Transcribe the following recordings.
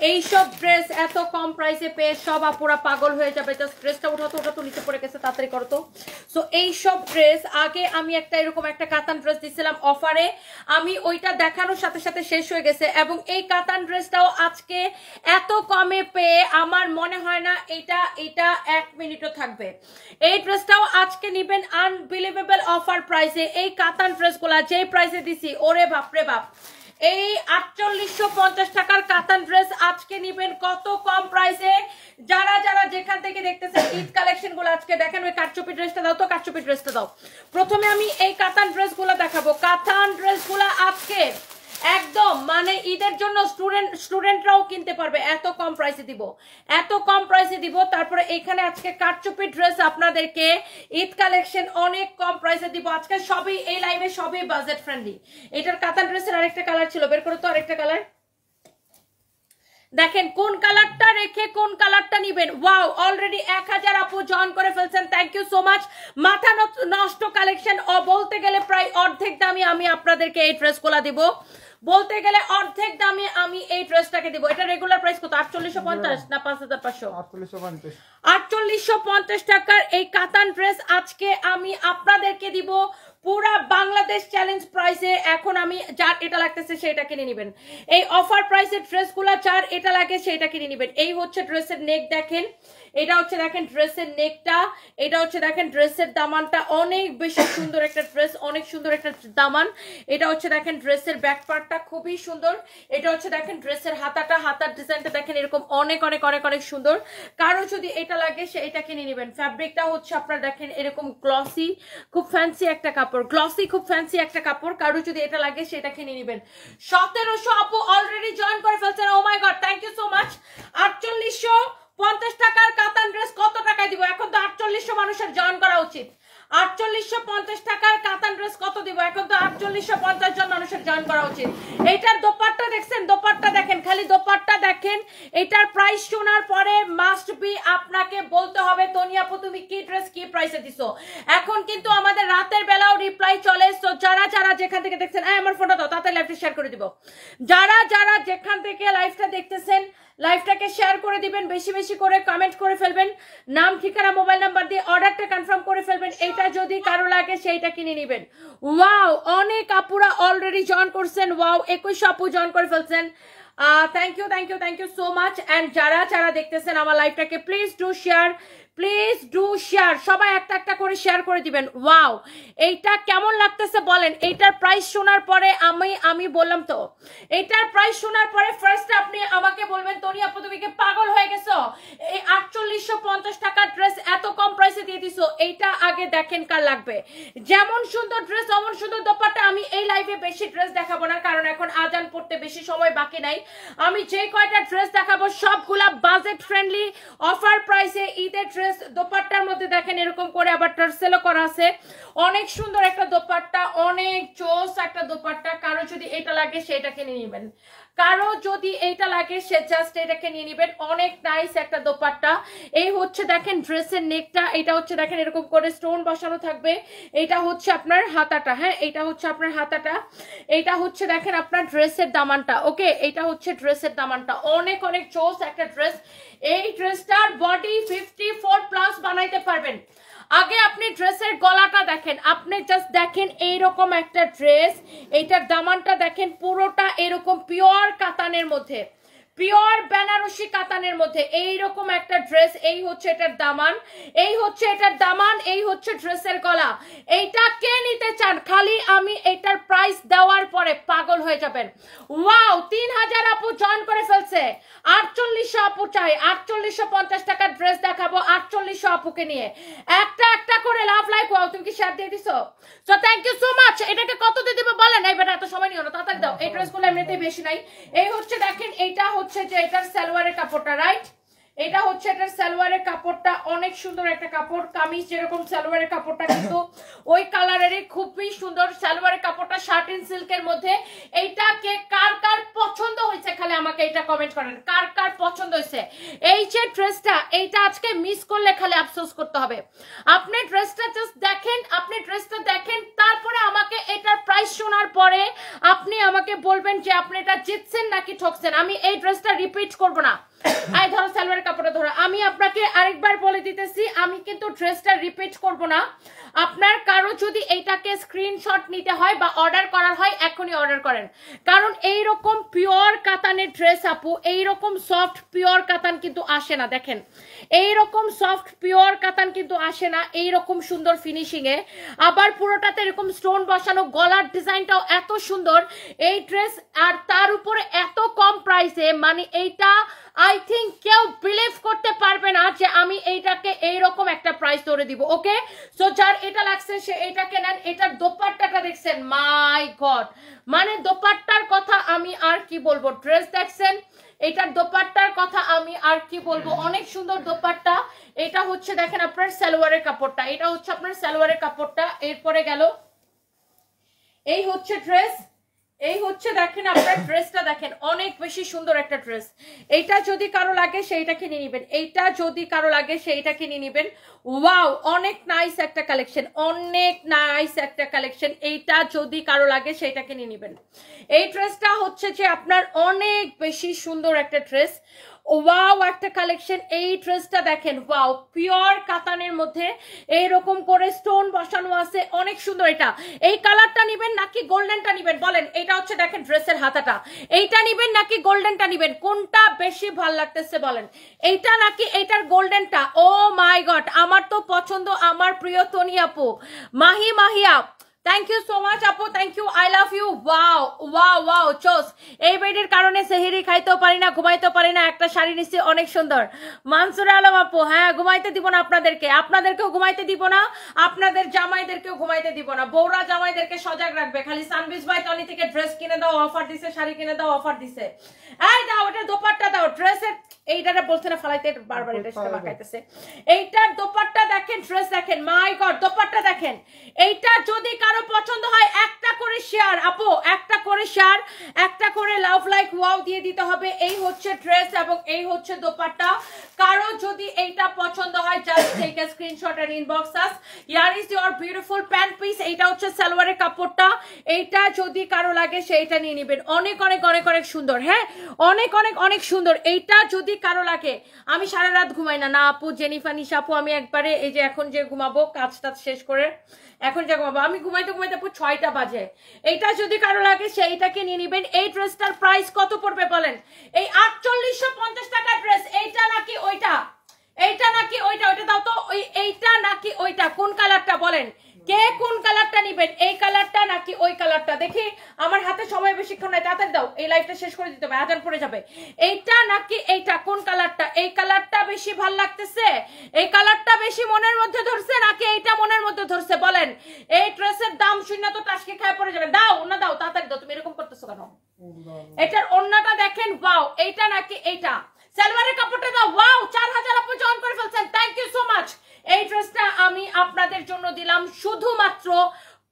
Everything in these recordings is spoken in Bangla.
এই সব ড্রেস এত কম প্রাইসে পেয়ে সব আপুরা পাগল হয়ে যাবে। জাস্ট ড্রেসটা উঠাতো, ওটা তো নিচে পড়ে গেছে, তাড়াতাড়ি করো তো। সো এই সব ড্রেস আগে আমি একটা এরকম একটা কাতান ড্রেস দিছিলাম অফারে, আমি ওইটা দেখানোর সাথে সাথে শেষ হয়ে গেছে, এবং এই কাতান ড্রেসটাও আজকে এত কমে পেয়ে আমার মনে হয় না এটা 1 মিনিটও থাকবে। এই ড্রেসটাও আজকে নিবেন আনবিলিভেবল অফার প্রাইসে। এই কাতান ড্রেসগুলা যেই প্রাইসে দিছি, ওরে বাপরে বাপ, এই 4850 টাকার কাতান ড্রেস আজকে নিবেন কত কম প্রাইসে। যারা যারা যেখান থেকে দেখতেছেন ঈদ কালেকশন গুলো আজকে দেখেন। ওই কাটচুপি ড্রেসটা দাও তো, কাটচুপি ড্রেসটা দাও। প্রথমে আমি এই কাতান ড্রেস গুলো দেখাবো। কাতান ড্রেস গুলা আজকে একদম মানে ঈদের জন্য স্টুডেন্টরাও কিনতে পারবে, এত কম প্রাইসে দিব, এত কম প্রাইসে দিব। তারপরে এখানে আজকে কাটচুপি ড্রেস আপনাদেরকে ঈদ কালেকশন অনেক কম প্রাইসে দিব আজকে। সবই এই লাইভে সবই বাজেট ফ্রেন্ডলি। এটার কাতান ড্রেসের আরেকটা কালার ছিল, বের করো তো আরেকটা কালার। দেখেন কোন কালারটা রেখে কোন কালারটা নিবেন। ওয়াও, অলরেডি 1000 আপু জয়েন করে ফেলছেন, থ্যাংক ইউ সো মাচ। মাথা নষ্ট কালেকশন, বলতে গেলে প্রায় অর্ধেক দামে আমি আপনাদেরকে এই ড্রেসগুলো দিব, বলতে গেলে অর্ধেক দামে আমি এই ড্রেসটাকে দিব। এটা রেগুলার প্রাইস কত? 4850 না 5500? 4850 টাকার এই কাতান ড্রেস আজকে আমি আপনাদেরকে দিব পুরা বাংলাদেশ চ্যালেঞ্জ প্রাইসে। এখন আমি যার এটা লাগতেছে সেটা কিনে নেবেন। এই অফার প্রাইসের ড্রেসগুলো যার এটা লাগে সেটা কিনে নেবেন। এই হচ্ছে ড্রেসের নেক, দেখেন এটা হচ্ছে দেখেন ড্রেসের নেকটা, এটা হচ্ছে দেখেন ড্রেসের দামানটা, অনেক বেশি সুন্দর একটা ড্রেস, অনেক সুন্দর একটা দামান। এটা হচ্ছে দেখেন ড্রেসের ব্যাক পার্টটা খুবই সুন্দর। এটা হচ্ছে দেখেন ড্রেসের হাতাটা, হাতার ডিজাইনটা দেখেন এরকম অনেক অনেক অনেক অনেক সুন্দর। কারো যদি এটা লাগে সে এটা কিনে নেবেন। ফ্যাব্রিকটা হচ্ছে আপনারা দেখেন এরকম গ্লসি, খুব ফ্যান্সি একটা কাপড়, গ্লসি খুব ফ্যান্সি একটা কাপড়। কারো যদি এটা লাগে সেটা কিনে নেবেন। 1700 আপু অলরেডি জয়েন করে ফেলছেন, oh my God, thank you so much. 4850 টাকার কাতান ড্রেস কত টাকায় দিব? এখন তো 4800 মানুষের জয়েন করা উচিত। 4850 টাকার কাতান ড্রেস কত দিব? এখন তো 4850 জন মানুষের জয়েন করা উচিত। এইটার দোপাট্টা দেখছেন? দোপাট্টা দেখেন, খালি দোপাট্টা দেখেন। এটার প্রাইস শোনার পরে মাস্ট বি আপনাকে বলতে হবে তনি আপু তুমি কি ড্রেস কি প্রাইসে দিছো। এখন কিন্তু আমাদের রাতের বেলাও রিপ্লাই চলে, সো যারা যারা যেখান থেকে দেখছেন, আমার ফোনটা দাও, তাতে লাইভটা শেয়ার করে দিব। যারা যারা যেখান থেকে লাইভটা দেখতেছেন লাইভটাকে শেয়ার করে দিবেন, বেশি বেশি করে কমেন্ট করে ফেলবেন, নাম ঠিকানা মোবাইল নাম্বার দিয়ে অর্ডারটা কনফার্ম করে ফেলবেন। এইটা যদি কারো লাগে সেইটা কিনে নেবেন। ওয়াও, অনেক আপুরা অলরেডি জয়েন করছেন। ওয়াও, 21 আপু জয়েন করে ফেলছেন। Thank you thank you thank you so much. And যারা যারা দেখতেছেন আমার লাইভটাকে please do share, please do share, সবাই একটা একটা করে শেয়ার করে দিবেন। ওয়াও, এইটা কেমন লাগতেছে বলেন। এইটার প্রাইস শোনার পরে আমি বললাম তো, এইটার প্রাইস শোনার পরে ফার্স্ট আপনি আমাকে বলবেন তনি আপু তুমি কি পাগল হয়ে গেছো, এই 4850 টাকার ড্রেস এত কম প্রাইসে দিয়ে দিছো। এইটা আগে দেখেন কার লাগবে। যেমন সুন্দর ড্রেস অমন সুন্দর দোপাট্টা। আমি এই লাইভে বেশি ড্রেস দেখাবো না, কারণ এখন আজান পড়তে বেশি সময় বাকি নাই। আমি যে কয়টা ড্রেস দেখাবো সবগুলা বাজেট ফ্রেন্ডলি অফার প্রাইসে ঈদের ড্রেস। দোপাট্টার মধ্যে দেখেন এরকম করে আবার টার্সেলও করা আছে, অনেক সুন্দর একটা দোপাট্টা, অনেক জোস একটা দোপাট্টা। কারো যদি এটা লাগে সেটা কিনে নেবেন, কারো যদি এইটা লাগে সে জাস্ট এটাকে নিয়ে নেবেন। অনেক নাইস একটা দোপাট্টা। এই হচ্ছে দেখেন ড্রেসের নেকটা, এটা হচ্ছে দেখেন এরকম করে স্টোন বসানো থাকবে। এটা হচ্ছে আপনার হাতাটা, হ্যাঁ এটা হচ্ছে আপনার হাতাটা। এইটা হচ্ছে দেখেন আপনার ড্রেসের দামানটা। ওকে, এটা হচ্ছে ড্রেসের দামানটা, অনেক অনেক জোস একটা ড্রেস। এই ড্রেসটার বডি 54+ বানাইতে পারবেন। আগে আপনি ড্রেসের গলাটা দেখেন, আপনি জাস্ট দেখেন এইরকম একটা ড্রেস। এইটার দামানটা দেখেন পুরোটা এরকম পিওর কাতানের মধ্যে, পিওর বেনারসি কাতানের মধ্যে এইরকম একটা ড্রেস। এই হচ্ছে এটার দামান, এই হচ্ছে এটার দামান, এই হচ্ছে ড্রেসের গলা। এইটা কে নিতে চান খালি আমি এটার প্রাইস দেওয়ার পরে পাগল হয়ে যাবেন। ওয়াও, 3000 আপু জয়েন করে ফেলছে। 4800 আপু চাই, 4850 টাকার ড্রেস দেখাবো 4800 আপুকে নিয়ে। একটা একটা করে লাভ লাইক। ওয়াও, তুমি কি শেয়ার দিয়ে দিছো? So thank you so much. এটাকে কত দিয়ে দিবে বলেন? এই বেটা এত সময় নিও না, তাড়াতাড়ি দাও। এই ড্রেসগুলো এমনিতেই বেশি নাই। এই হচ্ছে দেখেন এইটা হচ্ছে যে এটার সালোয়ারের কাপড়টা, রাইট? এটা হচ্ছে এটার সালোয়ারের কাপড়টা অনেক সুন্দর একটা কাপড়, কামিজ যেরকম সালোয়ারের কাপড়টা কিন্তু ওই কালারেরই খুবই সুন্দর সালোয়ারের কাপড়টা, শার্টিন সিল্কের মধ্যে। এইটাকে কার কার পছন্দ হয়েছে খালি আমাকে এটা কমেন্ট করেন, কার কার পছন্দ হয়েছে এই যে ড্রেসটা। এইটা আজকে মিস করলে খালি আফসোস করতে হবে। আপনি ড্রেসটা জাস্ট দেখেন, আপনি ড্রেসটা দেখেন, তারপরে আমাকে এটার প্রাইস শোনার পরে আপনি আমাকে বলবেন যে আপনি এটা জিতছেন নাকি ঠকছেন। আমি এই ড্রেসটা রিপিট করব না। আই ধরো সালোয়ারের কাপড়টা ধরো, আমি আপনাকে আরেকবার বলে দিতেছি, আমি কিন্তু ড্রেসটা রিপিট করব না। আপনার কারো যদি এইটাকে স্ক্রিনশট নিতে হয় বা অর্ডার করার হয় এখনই অর্ডার করেন, কারণ এইরকম পিওর কাতানের ড্রেস আপু, এইরকম সফট পিওর কাতান কিন্তু আসে না। দেখেন এইরকম সফট পিওর কাতান কিন্তু আসে না এইরকম সুন্দর ফিনিশিং এ, আবার পুরোটাতে এরকম স্টোন বসানো, গলার ডিজাইনটাও এত সুন্দর এই ড্রেস, আর তার উপরে এত কম প্রাইসে। মানে এইটা আই থিঙ্ক কেউ বিলিভ করতে পারবে না যে আমি এইটাকে এইরকম একটা প্রাইস ধরে দিব। ওকে, সো যার এটা লাগছে সে এইটাকে নেন। এটার দোপাট্টাটা দেখছেন, মাই গড, মানে দোপাট্টার কথা আমি আর কি বলবো। ড্রেস দেখছেন, এটার দোপাট্টার কথা আমি আর কি বলবো, অনেক সুন্দর দোপাট্টা। এটা হচ্ছে দেখেন আপনার সালোয়ারের কাপড়টা, এটা হচ্ছে আপনার সালোয়ারের কাপড়টা। এরপরে গেল এই হচ্ছে ড্রেস, এই হচ্ছে দেখেন আপনার ড্রেসটা দেখেন, অনেক বেশি সুন্দর একটা ড্রেস। এইটা যদি কারো লাগে সেইটাকে নিয়ে নিবেন, এইটা যদি কারো লাগে সেইটাকে নিয়ে নিবেন। ওয়াও, অনেক নাইস একটা কালেকশন, অনেক নাইস একটা কালেকশন। এইটা যদি কারো লাগে সেইটাকে নিয়ে নিবেন। এই ড্রেসটা হচ্ছে যে আপনার অনেক বেশি সুন্দর একটা ড্রেস। ওয়াও একটা কালেকশন। এই ড্রেসটা দেখেন, ওয়াও, পিওর কাতানের মধ্যে এইরকম করে স্টোন বসানো আছে, অনেক সুন্দর। এটা এই কালারটা নিবেন নাকি গোল্ডেনটা নিবেন বলেন? এটা হচ্ছে দেখেন ড্রেসের হাতাটা, এইটা নিবেন নাকি গোল্ডেনটা নিবেন, কোনটা বেশি ভাল লাগতেছে বলেন? এইটা নাকি এইটার গোল্ডেনটা? ও মাই গড, আমার তো পছন্দ আমার প্রিয় তনি আপু, Mahiya. Thank you so much আপু, thank you, I love you. Wow wow wow, চোস। এই বেডের কারণে সেহেরি খাইতেও পারি না, ঘুমাইতেও পারি না, একটা শাড়ি নিচ্ছি অনেক সুন্দর। মানসুর আলম আপু, হ্যাঁ ঘুমাইতে দিব না আপনাদেরকেও ঘুমাইতে দিব না, আপনাদের জামাইদেরকেও ঘুমাইতে দিব না। বৌরা জামাইদেরকে সজাগ রাখবে। খালি সানবিজ ভাই তনি থেকে ড্রেস কিনে দাও অফার দিছে, শাড়ি কিনে দাও অফার দিছে। এই দাও এটা দোপাট্টা দাও, ড্রেসের এইটারে বলছে না ফালাইতে, বারবার এটা সেটা বাঁকাইতেছে। এইটার দোপাট্টা দেখেন, ড্রেস দেখেন, মাই গড, দোপাট্টা দেখেন। এইটা যদি কারো পছন্দ হয় একটা করে শেয়ার আপু, একটা করে শেয়ার, একটা করে লাভ লাইক ওয়াও দিয়ে দিতে হবে। এই হচ্ছে ড্রেস এবং এই হচ্ছে দোপাট্টা। কারো যদি এইটা পছন্দ হয় just take a screenshot and inbox us. Here is your beautiful pant piece. এইটা হচ্ছে সালোয়ারের কাপড়টা। এইটা যদি কারো লাগে সেইটা নিয়ে নেবেন, অনেক অনেক অনেক অনেক সুন্দর। হ্যাঁ অনেক অনেক অনেক সুন্দর। এইটা যদি কারো লাগে, আমি সারা রাত ঘুমাই না না আপু, জেনিফা নিশা আপু, আমি একবারে এই যে এখন যে ঘুমাবো কাজ টাজ শেষ করে এখন যে ঘুমাবো, আমি ঘুমাইতে ঘুমাইতে আপু 6টা বাজে। এইটা যদি কারো লাগে সেইটাকে নিয়ে নিবেন। এই ড্রেসটার প্রাইস কত পড়বে বলেন? এই 4850 টাকা ড্রেস। এইটা নাকি ওইটা, এইটা নাকি ওইটা, ওইটা দাও তো, এইটা নাকি ওইটা, কোন কালারটা বলেন? কে কোন কালারটা নিবেন, এই কালারটা নাকি ওই কালারটা? দেখি, আমার হাতে সময় বেশিক্ষণ নাই, তাড়াতাড়ি দাও, এই লাইভটা শেষ করে দিতে হবে, আজান পড়ে যাবে। এইটা নাকি এইটা, কোন কালারটা? এই কালারটা বেশি ভাল লাগতেছে, এই কালারটা বেশি মনের মধ্যে ধরছে নাকি এইটা মনের মধ্যে ধরছে বলেন? এই ড্রেসের দাম শূন্য তো টাসকি খায় পড়ে যাবে। দাও না, দাও তাড়াতাড়ি দাও, তুমি এরকম করতেছো কেন? এটার ওন্নাটা দেখেন, ওয়াও, এইটা নাকি এইটা? সালোয়ারের কাপড়টা দাও। ওয়াও, 4000 আপু জয়েন করে ফেলছেন, থ্যাংক ইউ সো মাচ। এই ড্রেসটা আমি আপনাদের জন্য দিলাম শুধুমাত্র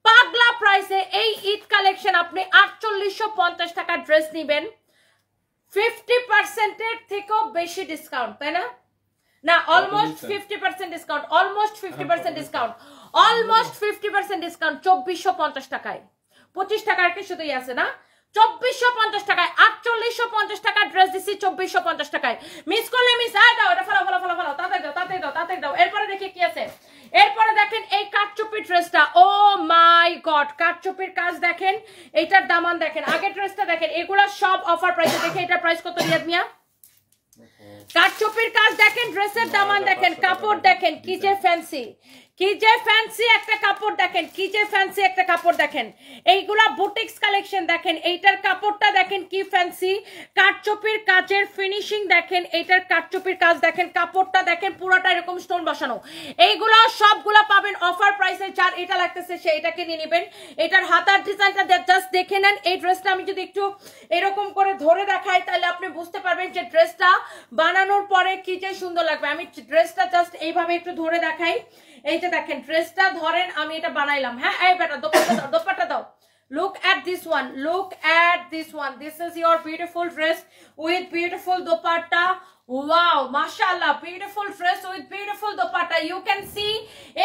পাগলা প্রাইসে। এই ঈদ কালেকশন আপনি 4850 টাকা ড্রেস নিবেন, 50% এর থেকেও বেশি ডিসকাউন্ট, তাই না? না, almost 50% discount, almost 50% discount, almost 50% discount 2450 টাকায়। 25 টাকার কি শুধুই আছে না? 2450 টাকায় 4850 টাকা ড্রেস দিচ্ছি 2450 টাকায়। মিস করলে মিস, দাও এটা, ফলো ফলো ফলো ফলো, তাড়াতাড়ি দাও তাড়াতাড়ি দাও তাড়াতাড়ি দাও। এরপরে দেখি কি আছে। এরপরে দেখেন এই কাটচুপি ড্রেসটা, ও মাই গড, কাটচুপির কাজ দেখেন, এইটার দামান দেখেন, আগের ড্রেসটা দেখেন, এগুলা সব অফার প্রাইসে। দেখে এটার প্রাইস কত রিয়াদ মিয়া? কাটচুপির কাজ দেখেন, ড্রেসের দামান দেখেন, কাপড় দেখেন কি যে ফ্যান্সি, কি যে ফ্যান্সি একটা কাপড় দেখেন, কি যে ফ্যান্সি একটা কাপড় দেখেন। এইগুলা বুটিক্স কালেকশন দেখেন, এইটার কাপড়টা দেখেন কি ফ্যান্সি, কাটচুপির কাজের ফিনিশিং দেখেন, এইটার কাটচুপির কাজ দেখেন, কাপড়টা দেখেন পুরোটা এরকম স্টোন বসানো। এইগুলো সবগুলা পাবেন অফার প্রাইসে। যার এটা লাগতেছে সে এটাকে নিয়ে নেবেন। এটার হাতার ডিজাইনটা জাস্ট দেখে নেন। এই ড্রেসটা আমি যদি একটু এরকম করে ধরে দেখাই তাহলে আপনি বুঝতে পারবেন পারবেন যে ড্রেসটা বানানোর পরে কি যে সুন্দর লাগবে। আমি ড্রেসটা জাস্ট এইভাবে একটু ধরে দেখাই। এই যে দেখেন ড্রেসটা ধরেন আমি এটা বানাইলাম। হ্যাঁ এই বেটা দোপাট্টা দাও, দোপাট্টা দাও। Look at this one, look at this one. This is your beautiful dress with beautiful dupatta. Wow, mashallah, beautiful dress with beautiful dupatta. You can see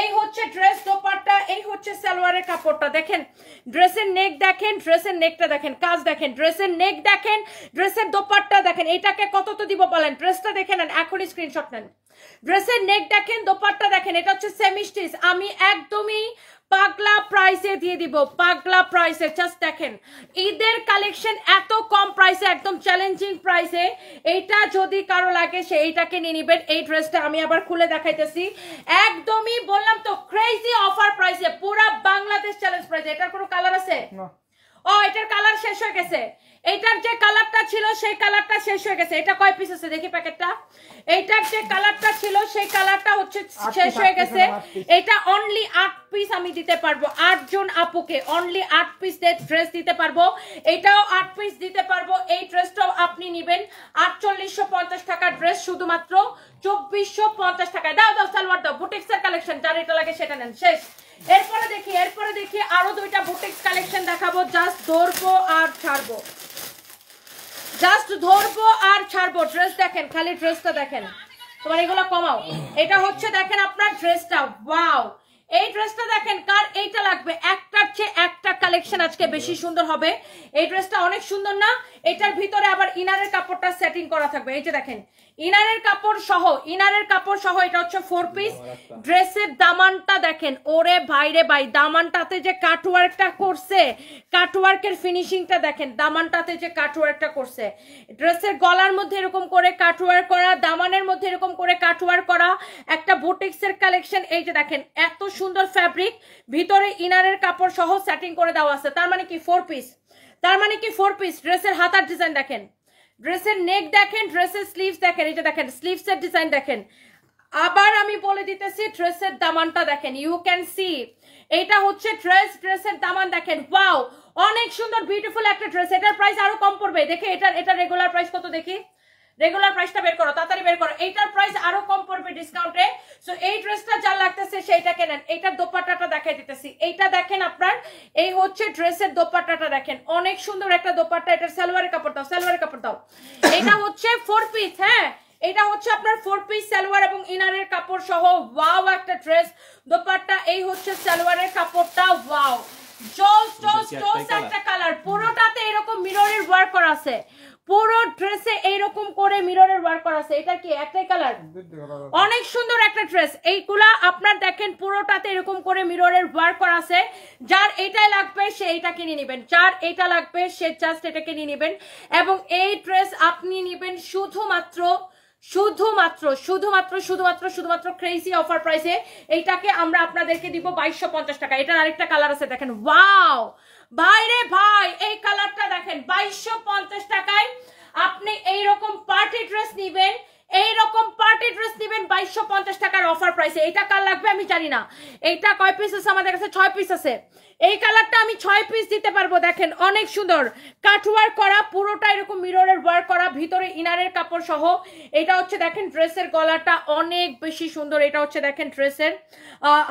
এই হচ্ছে ড্রেস, দুপাট্টা, এই হচ্ছে সালোয়ারের কাপড়টা। দেখেন ড্রেসের নেক দেখেন, ড্রেসের নেকটা দেখেন, কাজ দেখেন, ড্রেসের নেক দেখেন, ড্রেসের দুপাট্টা দেখেন। এটাকে কত তো দিব বলেন? ড্রেসটা দেখেন নেন, এখনই স্ক্রিনশট নেন। ড্রেসের নেক দেখেন, দুপাট্টা দেখেন, এটা হচ্ছে সেমি স্টিচ। আমি একদমই পাগলা প্রাইসে দিয়ে দিব, পাগলা প্রাইসে। জাস্ট দেখেন ঈদের কালেকশন এত কম প্রাইসে, একদম চ্যালেঞ্জিং প্রাইসে। এইটা যদি কারো লাগে সে এইটাকে নিয়ে নিবেন। এই ড্রেসটা আমি আবার খুলে দেখাইতেছি, একদমই বললাম তো ক্রেজি অফার প্রাইসে, পুরা বাংলাদেশ চ্যালেঞ্জ প্রাইসে। এটার কোনো কালার আছে? ও এটার কালার শেষ হয়ে গেছে। এইটার যে কালারটা ছিল সেই কালারটা শেষ হয়ে গেছে। এটা কয় পিস আছে দেখি প্যাকেটটা। এইটার যে কালারটা ছিল সেই কালারটা হচ্ছে শেষ হয়ে গেছে। এটা অনলি 8 পিস আমি দিতে পারবো, 8 জন আপুকে অনলি 8 পিস ড্রেস দিতে পারবো। এটাও 8 পিস দিতে পারবো। এই ড্রেসটাও আপনি নেবেন 4850 টাকার ড্রেস, শুধুমাত্র 2450 টাকায়। দাও দাও সালোয়ার দাও, বুটিক্সের কালেকশন, যার এটা লাগে সেটা নেন। শেষ। এরপরে দেখি আরো দুইটা বুটিক্স কালেকশন দেখাবো। জাস্ট ধরবো আর ছাড়বো, জাস্ট ধরবো আর ছাড়বো। ড্রেস দেখেন, খালি ড্রেসটা দেখেন, তোমার এগুলো কমাও। এটা হচ্ছে দেখেন আপনার ড্রেসটা, ওয়াও এই ড্রেসটা দেখেন। কার এইটা লাগবে? একটার চেয়ে একটা কালেকশন আজকে বেশি সুন্দর হবে। এই ড্রেসটা অনেক সুন্দর না? এটার ভিতরে আবার ইনারের কাপড়টা সেটিং করা থাকবে। এই যে দেখেন ইনারের কাপড় সহ, ইনারের কাপড় সহ। এটা হচ্ছে 4 পিস। ড্রেসের দামানটা দেখেন, ওরে ভাই রে ভাই, দামানটাতে যে কাটওয়ার্কটা করছে, কাটওয়ার্কের ফিনিশিংটা দেখেন, দামানটাতে যে কাটওয়ার্কটা করছে। ড্রেসের গলার মধ্যে এরকম করে কাটওয়ার্ক করা, দামানের মধ্যে এরকম করে কাটওয়ার্ক করা, একটা বুটিক্সের কালেকশন। এই যে দেখেন এত সুন্দর ফ্যাব্রিক, ভিতরে ইনারের কাপড় সহ সেটিং করে দেওয়া আছে। তার মানে কি 4 পিস, তার মানে কি 4 পিস। ড্রেসের হাতার ডিজাইন দেখেন, ড্রেসের নেক দেখেন, ড্রেসের স্লিভস দেখেন। এই যে দেখেন স্লিভসের ডিজাইন দেখেন। আবার আমি বলে দিতেছি ড্রেসের দামানটা দেখেন, ইউ ক্যান সি। এটা হচ্ছে ড্রেস, ড্রেসের দামান দেখেন, ওয়াও অনেক সুন্দর বিউটিফুল একটা ড্রেস। এটার প্রাইস আরো কম পড়বে। দেখে এটা রেগুলার প্রাইস কত দেখি, রেগুলার প্রাইসটা বের করো, তাড়াতাড়ি বের করো। এইটার প্রাইস আরো কম পড়বে ডিসকাউন্টে। সো এই ড্রেসটা যার লাগতেছে সেইটা কেনেন। এইটার দোপাট্টাটা দেখাই দিতেছি। এইটা দেখেন আপনার, এই হচ্ছে ড্রেসের দোপাট্টাটা দেখেন, অনেক সুন্দর একটা দোপাট্টা। এটার সালোয়ারের কাপড় দাও, সালোয়ারের কাপড় দাও। এটা হচ্ছে 4 পিস। হ্যাঁ এটা হচ্ছে আপনার 4 পিস সালোয়ার এবং ইনারের কাপড় সহ। ওয়াও একটা ড্রেস, দোপাট্টা, এই হচ্ছে সালোয়ারের কাপড়টা। ওয়াও জোস জোস জোস একটা কালার। পুরোটাতে এরকম মিররের ওয়ার্ক করা আছে, পুরো ড্রেসে এইরকম করে মিররের ওয়ার্ক করা আছে। এটা কি একটাই কালার? অনেক সুন্দর একটা ড্রেস। এইগুলা আপনার দেখেন পুরোটাতে এরকম করে মিররের ওয়ার্ক করা আছে। যার এইটাই লাগবে সে এইটাকে নিয়ে নেবেন, যার এইটা লাগবে সে জাস্ট এটাকে নিয়ে নেবেন। এবং এই ড্রেস আপনি নেবেন শুধুমাত্র শুধুমাত্র শুধুমাত্র শুধুমাত্র শুধুমাত্র ক্রেজি অফার প্রাইসে। এইটাকে আমরা আপনাদেরকে দিব 2250 টাকা। এটার আরেকটা কালার আছে দেখেন, ওয়াও ভাই রে ভাই, এই কালারটা দেখেন 2250 টাকায় আপনি এইরকম পার্টি ড্রেস নিবেন, এইরকম পার্টি ড্রেস নিবেন 2250 টাকার অফার প্রাইসে। এটা কার লাগবে আমি জানি না। এইটা কয় পিস আছে আমাদের কাছে? 6 পিস আছে। এই কালারটা আমি 6 পিস দিতে পারবো। দেখেন অনেক সুন্দর কাটওয়ার্ক করা, পুরোটা এরকম মিররের ওয়ার্ক করা, ভিতরে ইনারের কাপড় সহ। এটা হচ্ছে দেখেন ড্রেসের গলাটা অনেক বেশি সুন্দর। এটা হচ্ছে দেখেন ড্রেসের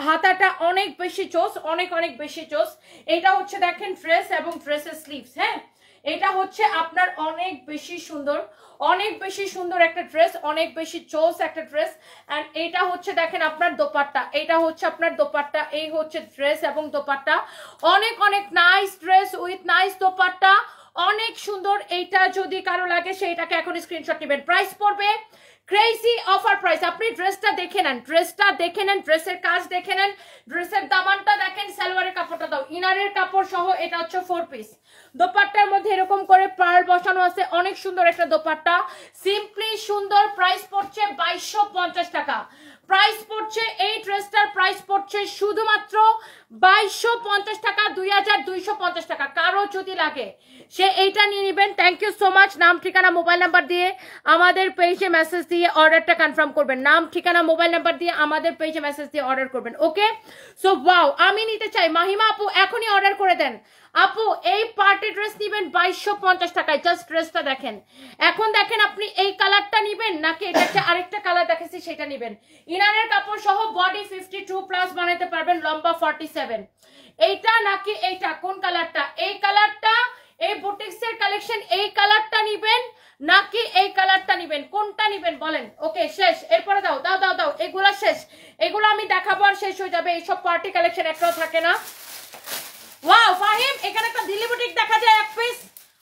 হাতাটা অনেক বেশি চোস, অনেক অনেক বেশি চোস। এটা হচ্ছে দেখেন ড্রেস এবং ড্রেসের স্লিভস। হ্যাঁ এটা হচ্ছে আপনার অনেক বেশি সুন্দর, অনেক বেশি সুন্দর একটা ড্রেস, অনেক বেশি চোস একটা ড্রেস। এন্ড এটা হচ্ছে দেখেন আপনার দোপাট্টা, এটা হচ্ছে আপনার দোপাট্টা, এই হচ্ছে ড্রেস এবং দোপাট্টা। অনেক অনেক nice dress with nice dupatta, অনেক সুন্দর। এইটা যদি কারো লাগে সেইটাকে এখন স্ক্রিনশট নেবেন। প্রাইস পড়বে ক্রেজি অফার প্রাইস। আপনি ড্রেসটা দেখে নেন, ড্রেসটা দেখে নেন, ড্রেসের কাজ দেখে নেন, ড্রেসের দামানটা দেখেন, সালোয়ারের কাপড়টা দাও, ইনারের কাপড় সহ। এটা হচ্ছে 4 পিস। দোপাট্টার মধ্যে এরকম করে পার্ল বসানো আছে, অনেক সুন্দর একটা দোপাট্টা। সিম্পলি সুন্দর, প্রাইস পড়ছে 2250 টাকা। প্রাইস পড়ছে এই ড্রেসটার প্রাইস পড়ছে শুধুমাত্র 2250 টাকা, 2250 টাকা। কারো যদি লাগে সে এইটা নিয়ে নেবেন। Thank you so much. নাম ঠিকানা মোবাইল নাম্বার দিয়ে আমাদের পেজে মেসেজ দিয়ে অর্ডারটা কনফার্ম করবেন। নাম ঠিকানা মোবাইল নাম্বার দিয়ে আমাদের পেজে মেসেজ দিয়ে অর্ডার করবেন। ওকে, সো ওয়াও, আমি নিতে চাই। মাহিমা আপু এখনই অর্ডার করে দেন। আপু এই পার্টি ড্রেস নিবেন 2250 টাকায়। জাস্ট ড্রেসটা দেখেন। এখন দেখেন আপনি এই কালারটা নিবেন নাকি এটা আরেকটা কালার দেখেছি সেটা নিবেন। ইনারের কাপড় সহ বডি 52+ বানাতে পারবেন, লম্বা 47। এইটা নাকি এইটা, কোন কালারটা? এই কালারটা, এই বুটিক্সের কালেকশন, এই কালারটা নিবেন নাকি এই কালারটা নিবেন? কোনটা নিবেন বলেন? ওকে, শেষ। এরপরে দাও দাও দাও দাও, এগুলা শেষ। এগুলো আমি দেখাবো আর শেষ হয়ে যাবে। এইসব পার্টি কালেকশন একটাও থাকে না। ওয়াও ফাহিম, এখানে একটা দিল্লি বুটিক দেখা যায় এক পিস,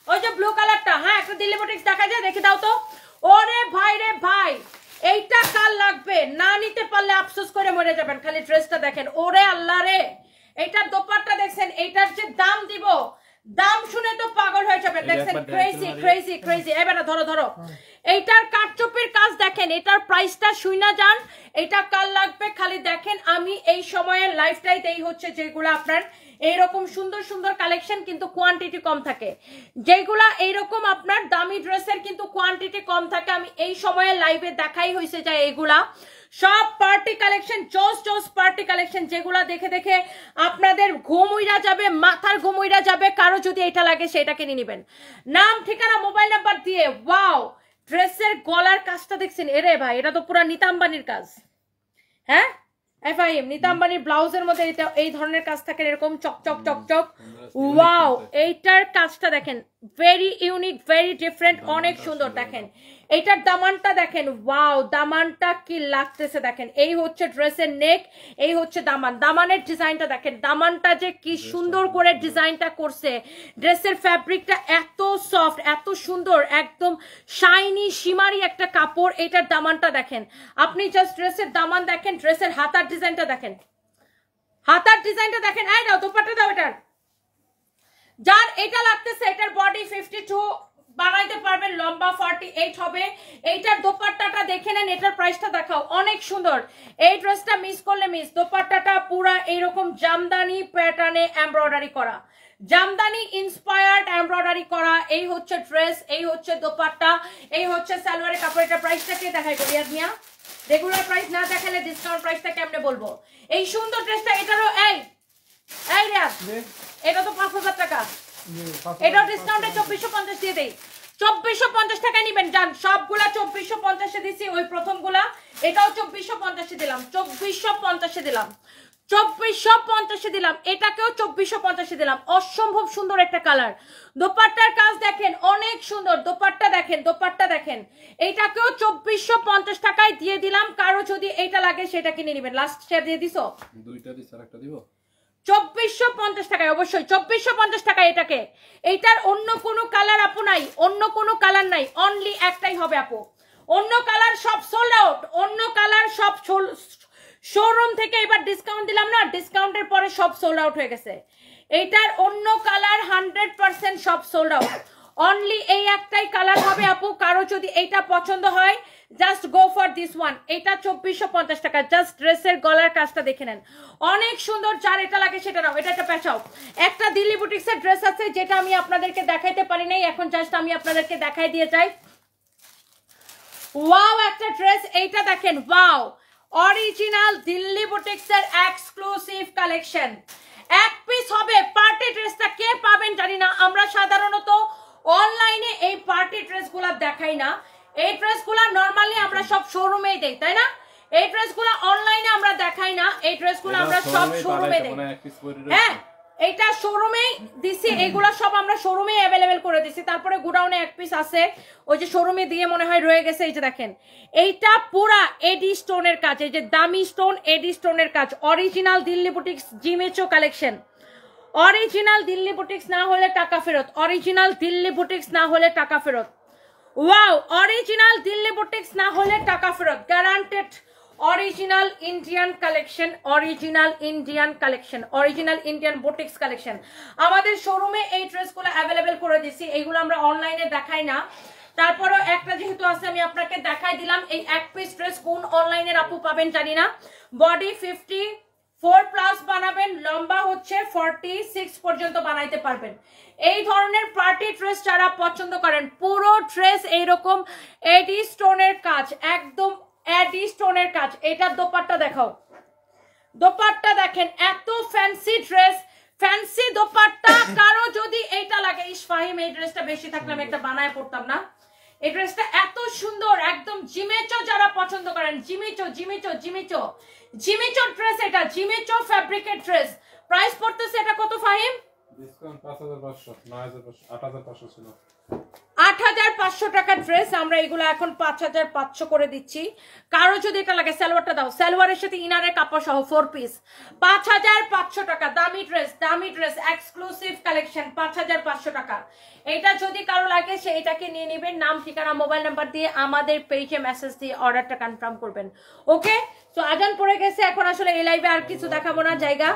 ওই যে ব্লু কালারটা। হ্যাঁ, একটা দিল্লি বুটিক দেখা যায়, দেখে দাও তো। ওরে ভাই রে ভাই, এইটা কাল লাগবে, না নিতে পারলে আফসোস করে মরে যাবেন। খালি ড্রেসটা দেখেন, ওরে আল্লাহ রে। এইটার দোপাট্টা দেখছেন, এইটার যে দাম দিব, দাম শুনে তো পাগল হয়ে যাবেন। দেখছেন, ক্রেজি ক্রেজি ক্রেজি। এবার ধরো ধরো, এইটার কাটচুপির কাজ দেখেন, এটার প্রাইসটা শুইনা যান। এটা কাল লাগবে, খালি দেখেন। আমি এই সময়ের লাইফটাই দেই হচ্ছে যেগুলো আপনার এইরকম সুন্দর সুন্দর কালেকশন কিন্তু কোয়ান্টিটি কম থাকে, যেগুলা এইরকম আপনার দামি ড্রেসের কিন্তু কোয়ান্টিটি কম থাকে। আমি এই সময়ে লাইভে দেখাই হয়েছে যে এইগুলা সব পার্টি কালেকশন, জোস জোস পার্টি কালেকশন, যেগুলা দেখে দেখে আপনাদের ঘুম উইরা যাবে, মাথার ঘুম উইরা যাবে। কারো যদি এটা লাগে সেটা কিনে নেবেন। নাম ঠিকানা মোবাইল নাম্বার দিয়ে। ওয়াও, ড্রেসের গলার কাজটা দেখছেন? এরে ভাই, এটা তো পুরা নিতা আম্বানির কাজ। হ্যাঁ এফআইএম, নিতা আম্বানির ব্লাউজের মধ্যে এই ধরনের কাজ থাকে, এরকম চকচক চকচক। ওয়াও, এইটার কাজটা দেখেন, ভেরি ইউনিক, ভেরি ডিফারেন্ট, অনেক সুন্দর। দেখেন এইটার দামানটা দেখেন, ওয়াও, দামানটা কি লাগতেছে দেখেন। এই হচ্ছে ড্রেসের নেক, এই হচ্ছে দামান। দামানের ডিজাইনটা দেখেন, দামানটা যে কি সুন্দর করে ডিজাইনটা করছে। ড্রেসের ফ্যাব্রিকটা এত সফট, এত সুন্দর, একদম শাইনি শিমারি একটা কাপড়। এটার দামানটা দেখেন আপনি, জাস্ট ড্রেসের দামান দেখেন, ড্রেসের হাতার ডিজাইনটা দেখেন, হাতার ডিজাইনটা দেখেন। এই দাও দোপাট্টা দাও। এটার যার এটা লাগতেছে, এটার বডি 52 বানাইতে পারবেন, লম্বা 48 হবে। এইটার দোপাট্টাটা দেখে নেন, এটার প্রাইসটা দেখাও। অনেক সুন্দর। এই ড্রেসটা মিস করলে মিস। দোপাট্টাটা পুরা এইরকম জামদানি প্যাটার্নে এমব্রয়ডারি করা, জামদানি ইন্সপায়ার্ড এমব্রয়ডারি করা। এই হচ্ছে ড্রেস, এই হচ্ছে দোপাট্টা, এই হচ্ছে সালোয়ারের কাপড়। এটা প্রাইসটা কে দেখাই করি মিয়া? রেগুলার প্রাইস না দেখালে ডিসকাউন্ট প্রাইসটা কেমনে বলবো? এই সুন্দর ড্রেসটা, এটারও এই রিয়াজ, এটা তো 5000 টাকা। এটা ডিসকাউন্টে 2450 দিয়ে দেই। 2450 টাকা নিবেন জান। সবগুলা 2450 দিছি, ওই প্রথমগুলা। এটাও 2450 দিলাম, 2450 দিলাম, 2450 দিলাম। এটাকেও 2450 দিলাম। অসম্ভব সুন্দর একটা কালার। দোপাট্টার কাজ দেখেন, অনেক সুন্দর। দোপাট্টা দেখেন, দোপাট্টা দেখেন। এইটাকেও 2450 টাকায় দিয়ে দিলাম। কারো যদি এইটা লাগে সেটা কিনে নেবেন। লাস্ট শেয়ার দিয়ে দিছো, দুইটা দিছ, আরেকটা দিব। 2450 টাকায়, অবশ্যই 2450 টাকায় এটাকে। এইটার অন্য কোনো কালার আপু নাই, অন্য কোনো কালার নাই, অনলি একটাই হবে আপু। অন্য কালার সব সোল্ড আউট, অন্য কালার সব শোরুম থেকে এবার ডিসকাউন্ট দিলাম না, ডিসকাউন্টের পরে সব সোল্ড আউট হয়ে গেছে। এইটার অন্য কালার 100% সব সোল্ড আউট। অনলি এই একটাই কালার হবে আপু। কারো যদি এইটা পছন্দ হয় just go for this one. এটা 2450 টাকা। জাস্ট ড্রেসের গলার কাজটা দেখে নেন, অনেক সুন্দর। যার এটা লাগে সেটা নাও। এটা একটা পেঁচাও। একটা দিল্লি বুটিক্সের ড্রেস আছে যেটা আমি আপনাদেরকে দেখাইতে পারি নাই, এখন জাস্ট আমি আপনাদেরকে দেখাই দিয়ে যাই। ওয়াও, একটা ড্রেস, এইটা দেখেন। ওয়াও, অরিজিনাল দিল্লি বুটিক্সের এক্সক্লুসিভ কালেকশন। এক পিস হবে। পার্টি ড্রেসটা কে পাবেন জানি না। আমরা সাধারণত অনলাইনে এই পার্টি ড্রেসগুলো দেখাই না। এই ড্রেসগুলো নরমালি আমরা সব শোরুমেই দেই, তাই না? এই ড্রেসগুলো অনলাইনে আমরা দেখাই না, এই ড্রেসগুলো আমরা সব শোরুমে দেই। হ্যাঁ, এইটা শোরুমেই দিছি, এইগুলা সব আমরা শোরুমে অ্যাভেলেবেল করে দিছি। তারপরে গোডাউনে এক পিস আছে, ওই যে শোরুমে দিয়ে মনে হয় রয়ে গেছে। এই যে দেখেন, এইটা পুরা এডি স্টোনের কাজ, এই যে দামি স্টোন, এডি স্টোনের কাজ। অরিজিনাল দিল্লি বুটিক্স জিমেচো কালেকশন। অরিজিনাল দিল্লি বুটিক্স না হলে টাকা ফেরত, অরিজিনাল দিল্লি বুটিক্স না হলে টাকা ফেরত। ওয়াও, অরিজিনাল দিল্লি বুটিক্স না হলে টাকা ফেরত, guaranteed. Original Indian collection, original Indian collection, original Indian boutiques collection. আমাদের শোরুমে এই ড্রেসগুলো অ্যাভেলেবেল করে দিছি। এইগুলো আমরা অনলাইনে দেখাই না। তারপরেও একটা যেহেতু আছে আমি আপনাকে দেখাই দিলাম। এই এক পিস ড্রেস কোন অনলাইনের আপু পাবেন জানি না। বডি 54+ বানাবেন, লম্বা হচ্ছে 46 পর্যন্ত বানাইতে পারবেন। এই ধরনের পার্টি ড্রেস যারা পছন্দ করেন, পুরো ড্রেস এইরকম এডি স্টোনের কাজ, একদম এডি স্টোনের কাজ। এটার দোপাট্টা দেখাও, দোপাট্টা দেখেন, এত ফ্যান্সি ড্রেস, ফ্যান্সি দোপাট্টা। কারো যদি এইটা লাগে, ইস ফাহিম এই ড্রেসটা বেশি থাকলে আমি একটা বানায় পড়তাম না। এই ড্রেসটা এত সুন্দর, একদম জিমেচো যারা পছন্দ করেন, জিমিচো জিমিচো জিমিচো জিমিচো ড্রেস, এটা জিমিচো ফ্যাব্রিকের ড্রেস। প্রাইস পড়তেছে এটা কত ফাহিম? ডিসকাউন্ট 5500, 9500, 8500 ছিল। 8500 টাকার ড্রেস আমরা এগুলো এখন 5500 করে দিচ্ছি। কারো যদি এটা লাগে সালোয়ারটা দাও, সালোয়ারের সাথে ইনারের কাপড় সহ 4 পিস 5500 টাকা। দামি ড্রেস, দামি ড্রেস, এক্সক্লুসিভ কালেকশন 5500 টাকা। এটা যদি কারো লাগে সে এটাকে নিয়ে নেবেন, নাম ঠিকানা মোবাইল নাম্বার দিয়ে আমাদের পেজে মেসেজ দিয়ে অর্ডারটা কনফার্ম করবেন। ওকে, তো আজান পড়ে গেছে, এখন আসলে এই লাইভে আর কিছু দেখাবো না জায়গা।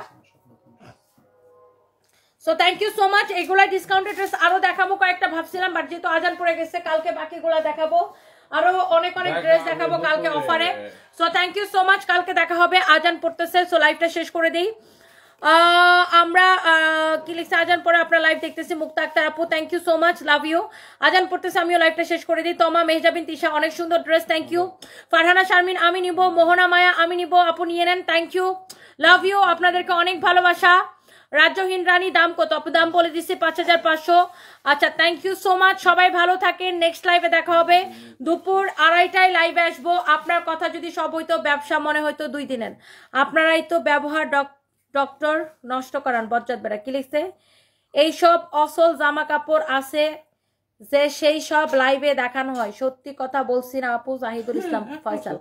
So thank you so much. এগুলা ডিসকাউন্টেড ড্রেস আরো দেখাবো কয়েকটা ভাবছিলাম, বাট যেহেতু আজান পড়ে গেছে কালকে বাকিগুলা দেখাবো, আরো অনেক অনেক ড্রেস দেখাবো কালকে অফারে। So thank you so much, কালকে দেখা হবে। আজান পড়তেছে, সো লাইভটা শেষ করে দিই। আমরা কি লিখছে, আজান পরে আপনার লাইভ দেখতেছি। মুক্তা আক্তার আপু thank you so much, love you. আজান পড়তেছে, আমিও লাইভটা শেষ করে দিই। তমা মেহজাবিন তিশা অনেক সুন্দর dress, thank you. Farhana Sharmin আমি নিব, মোহনা মায়া আমি নিব, আপু নিয়ে নেন, থ্যাংক ইউ, লাভ ইউ, আপনাদেরকে অনেক ভালোবাসা। রাজ্যহীন রানী দাম কত আপু? দাম বলে দিচ্ছি 5500। আচ্ছা, থ্যাংক ইউ সো মাচ, সবাই ভালো থাকেন। নেক্সট লাইভে দেখা হবে দুপুর 2:30টায় লাইভে আসবো। আপনার কথা যদি সব হইতো, ব্যবসা মনে হয়তো 2 দিনের, আপনারাই তো ব্যবহার ডক্টর নষ্ট করান। বজ্জাত বেড়া কি লিখছে? এইসব অসল জামা কাপড় আছে যে সেই সব লাইভে দেখানো হয়। সত্যি কথা বলছি না আপু? জাহিদুল ইসলাম ফয়সাল,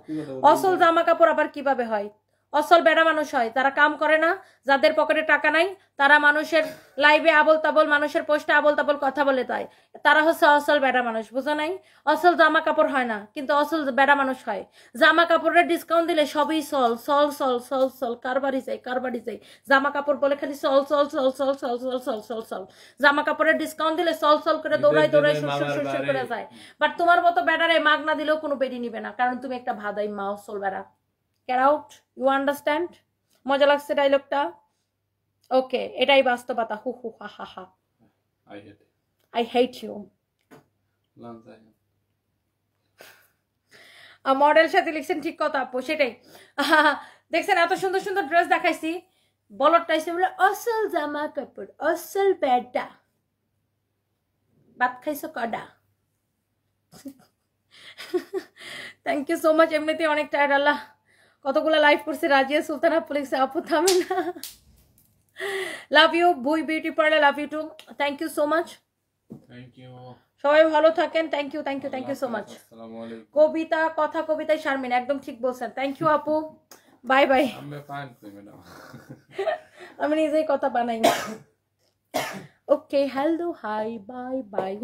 অসল জামা কাপড় আবার কিভাবে হয়? অসল বেড়া মানুষ হয়, তারা কাম করে না, যাদের পকেটে টাকা নাই, তারা মানুষের লাইভে আবল তাবল, মানুষের পোস্টে আবল তাবল কথা বলে, তাই তারা হচ্ছে অসল বেড়া মানুষ, বুঝো নাই? অসল জামা কাপড় হয় না, কিন্তু অসল বেড়া মানুষ হয়। জামা কাপড়ের ডিসকাউন্ট দিলে সবই সল সল সল সল সল, কারবারি চাই কারবারি চাই। জামা কাপড় বলে খালি সল সল সল সল সল সল সল সল সল। জামা কাপড়ের ডিসকাউন্ট দিলে সল সল করে দৌড়াই দৌড়াই সুরসুর করে যায়। বাট তোমার মতো বেড়ারে মাগনা দিলেও কোনো বেডি নিবে না, কারণ তুমি একটা ভাদাই মা, অসল বেড়া। Get out, you understand? মজা লাগছে ডায়লগটা? ওকে, এটাই বাস্তবতা। হু হু হা হা হা। I hate you. মডেল সাথে লিখছেন, ঠিক কথা আপু, সেটাই। দেখছেন এত সুন্দর সুন্দর ড্রেস দেখাইছি, বলটাইছে বলে অসল জামা কাপড়, অসল বেডা। ভাত খাইছো কডা? Thank you so much. এমনিতে অনেক টায়ার্ড, আল্লাহ কতগুলো লাইভ করছে। রাজিয়া সুলতানা পুলিশ আপু থামে না। লাভ ইউ বুই beauty parlour, love you too, thank you so much. Thank you, সবাই ভালো থাকেন। Thank you thank you thank you so much. কবিতা কথা কবিতায় শারমিন একদম ঠিক বলছেন, থ্যাংক ইউ আপু, বাই বাই। আমি নিজেই কথা বানাই। Okay, hello hi, bye by.